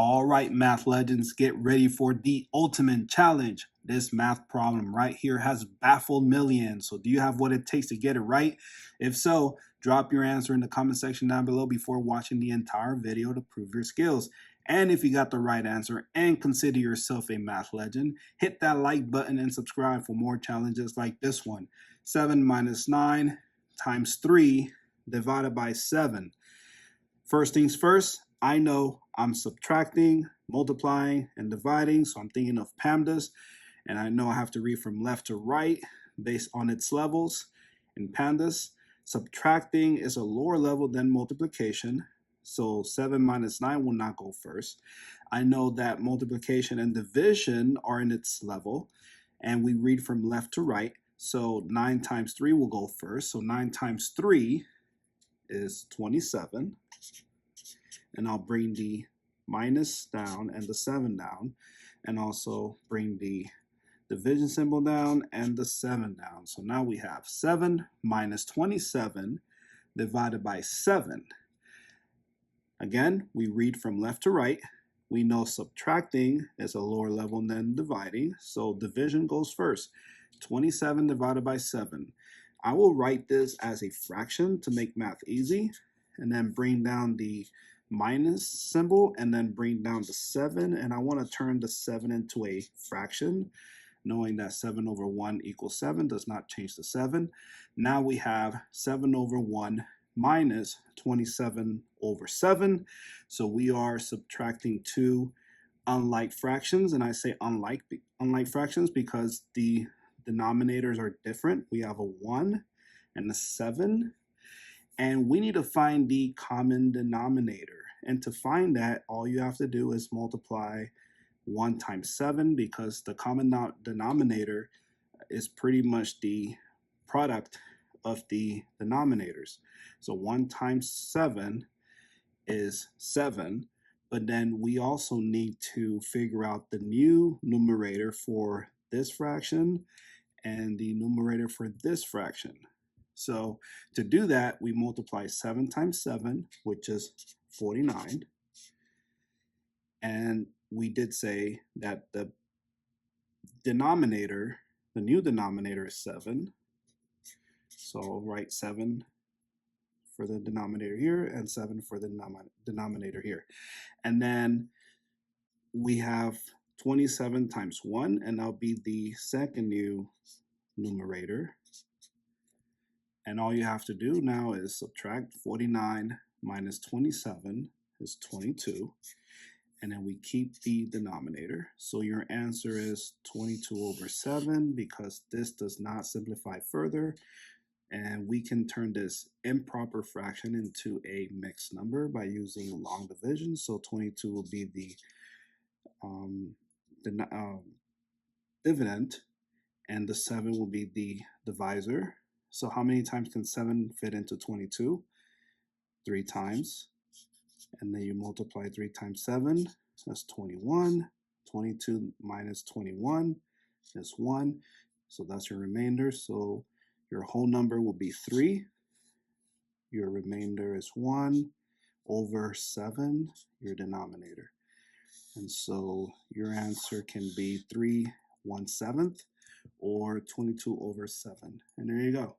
All right, math legends, get ready for the ultimate challenge. This math problem right here has baffled millions. So do you have what it takes to get it right? If so, drop your answer in the comment section down below before watching the entire video to prove your skills. And if you got the right answer and consider yourself a math legend, hit that like button and subscribe for more challenges like this one. 7 minus 9 times 3 divided by 7. First things first, I know I'm subtracting, multiplying, and dividing, so I'm thinking of PAMDAS, and I know I have to read from left to right based on its levels. In PAMDAS, subtracting is a lower level than multiplication, so 7 minus 9 will not go first. I know that multiplication and division are in its level, and we read from left to right, so 9 times 3 will go first, so 9 times 3 is 27. And I'll bring the minus down and the 7 down, and also bring the division symbol down and the 7 down. So now we have 7 minus 27 divided by 7. Again, we read from left to right. We know subtracting is a lower level than dividing, so division goes first. 27 divided by 7. I will write this as a fraction to make math easy, and then bring down the minus symbol and then bring down the 7, and I want to turn the 7 into a fraction, knowing that 7 over 1 equals 7 does not change the 7. Now we have 7 over 1 minus 27 over 7, so we are subtracting two unlike fractions, and I say unlike fractions because the denominators are different. We have a 1 and a 7, and we need to find the common denominator. And to find that, all you have to do is multiply 1 times 7, because the common denominator is pretty much the product of the denominators. So 1 times 7 is 7, but then we also need to figure out the new numerator for this fraction and the numerator for this fraction. So to do that, we multiply 7 times 7, which is 49. And we did say that the denominator, the new denominator is 7. So I'll write 7 for the denominator here and 7 for the denominator here. And then we have 27 times 1, and that'll be the second new numerator. And all you have to do now is subtract 49 minus 27 is 22. And then we keep the denominator. So your answer is 22 over 7, because this does not simplify further. And we can turn this improper fraction into a mixed number by using long division. So 22 will be the dividend, and the 7 will be the divisor. So how many times can 7 fit into 22? 3 times. And then you multiply 3 times 7, that's 21. 22 minus 21 is 1. So that's your remainder. So your whole number will be 3. Your remainder is 1 over 7, your denominator. And so your answer can be 3/1/7 or 22 over 7. And there you go.